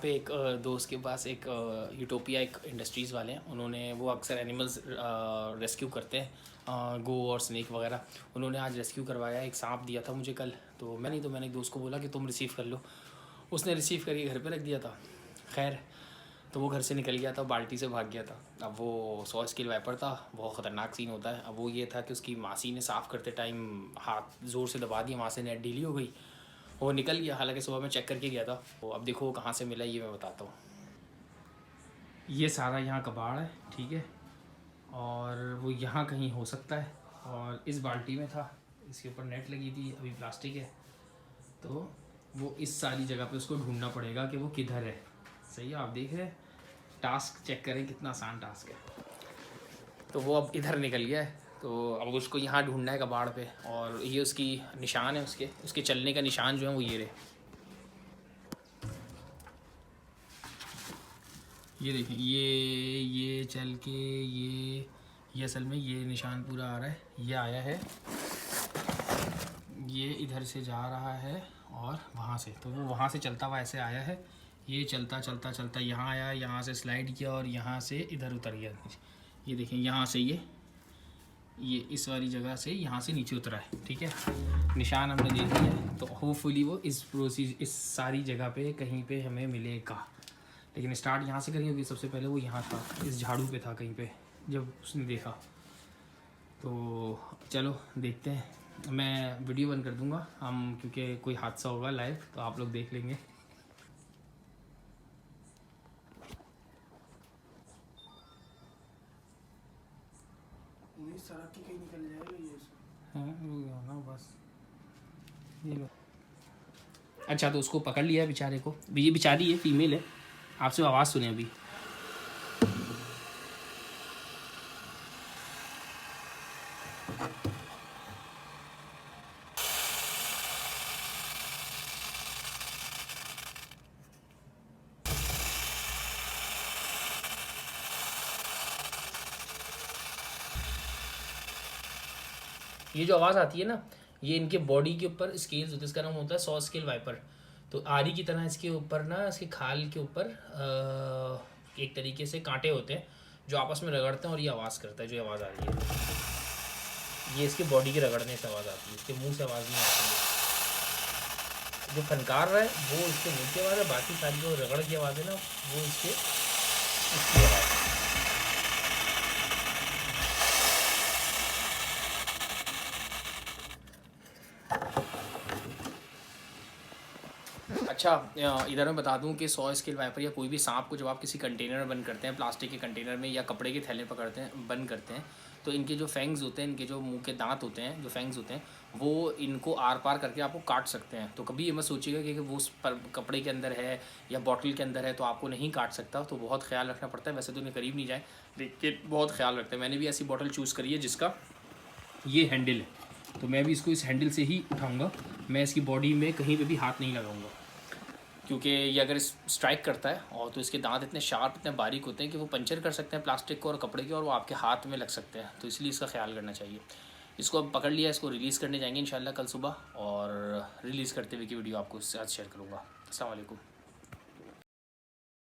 पे एक दोस्त के पास एक यूटोपिया एक इंडस्ट्रीज़ वाले हैं, उन्होंने वो अक्सर एनिमल्स रेस्क्यू करते हैं, गो और स्नेक वगैरह। उन्होंने आज रेस्क्यू करवाया, एक सांप दिया था मुझे कल, तो मैंने एक दोस्त को बोला कि तुम रिसीव कर लो। उसने रिसीव करके घर पे रख दिया था। खैर, तो वो घर से निकल गया था, बाल्टी से भाग गया था। अब वो 100 स्केल वाइपर था, बहुत ख़तरनाक सीन होता है। अब वो ये था कि उसकी मासी ने साफ़ करते टाइम हाथ ज़ोर से दबा दिया, वहाँ से नेट ढीली हो गई, वो निकल गया। हालांकि सुबह मैं चेक करके गया था। तो अब देखो वो कहाँ से मिला, ये मैं बताता हूँ। ये सारा यहाँ कबाड़ है, ठीक है, और वो यहाँ कहीं हो सकता है। और इस बाल्टी में था, इसके ऊपर नेट लगी थी, अभी प्लास्टिक है, तो वो इस सारी जगह पे उसको ढूंढना पड़ेगा कि वो किधर है। सही है, आप देख रहे हैं, टास्क चेक करें कितना आसान टास्क है। तो वो अब इधर निकल गया है, तो अब उसको यहाँ ढूंढना है कबाड़ पे। और ये उसकी निशान है, उसके उसके चलने का निशान जो है वो ये रहे। ये देखिए, ये चल के ये असल में ये निशान पूरा आ रहा है, ये आया है, ये इधर से जा रहा है और वहाँ से, तो वो वहाँ से चलता हुआ ऐसे आया है, ये चलता चलता चलता यहाँ आया, यहाँ से स्लाइड किया और यहाँ से इधर उतर गया। ये देखें, यहाँ से ये इस वाली जगह से यहाँ से नीचे उतरा है, ठीक है। निशान हमने देख लिया है, तो होपफुली वो इस सारी जगह पे कहीं पे हमें मिलेगा। लेकिन स्टार्ट यहाँ से करेंगे क्योंकि सबसे पहले वो यहाँ था, इस झाड़ू पे था कहीं पे जब उसने देखा। तो चलो देखते हैं, मैं वीडियो बंद कर दूँगा हम, क्योंकि कोई हादसा होगा लाइव तो आप लोग देख लेंगे। सड़क की कहीं निकल जाएगा ये हाँ बस ये। अच्छा, तो उसको पकड़ लिया बेचारे को, ये बेचारी है, फीमेल है, आपसे आवाज़ सुने अभी। ये जो आवाज़ आती है ना, ये इनके बॉडी के ऊपर स्केल्स होते हैं, इसका नाम होता है 100 स्केल वाइपर। तो आरी की तरह इसके ऊपर ना, इसके खाल के ऊपर एक तरीके से कांटे होते हैं जो आपस में रगड़ते हैं और ये आवाज़ करता है। जो आवाज़ आ रही है ये इसके बॉडी के रगड़ने से आवाज़ आती है, इसके मुंह से आवाज़ नहीं आती है। जो फनकार रहा है वो इसके मुंह की आवाज़ है, बाकी सारी जो रगड़ की आवाज़ है ना वो इसकी आवाज़ है। अच्छा, इधर मैं बता दूं कि 100 स्केल वाइपर या कोई भी सांप को जब आप किसी कंटेनर में बंद करते हैं, प्लास्टिक के कंटेनर में या कपड़े के थैले पकड़ते हैं, बंद करते हैं, तो इनके जो फैंग्स होते हैं, इनके जो मुंह के दांत होते हैं, जो फैंग्स होते हैं, वो इनको आर पार करके आपको काट सकते हैं। तो कभी ये मत सोचिएगा कि वो उस कपड़े के अंदर है या बॉटल के अंदर है तो आपको नहीं काट सकता। तो बहुत ख्याल रखना पड़ता है। वैसे तो इन्हें करीब नहीं जाए, लेकिन बहुत ख्याल रखते हैं। मैंने भी ऐसी बॉटल चूज़ करी है जिसका ये हैंडल है, तो मैं भी इसको इस हैंडल से ही उठाऊँगा, मैं इसकी बॉडी में कहीं पर भी हाथ नहीं लगाऊँगा, क्योंकि ये अगर स्ट्राइक करता है और तो इसके दांत इतने शार्प, इतने बारीक होते हैं कि वो पंचर कर सकते हैं प्लास्टिक को और कपड़े के, और वो आपके हाथ में लग सकते हैं। तो इसलिए इसका ख्याल करना चाहिए। इसको अब पकड़ लिया, इसको रिलीज़ करने जाएंगे इंशाल्लाह कल सुबह, और रिलीज़ करते हुए की वीडियो आपको साथ शेयर करूँगा। अस्सलाम वालेकुम।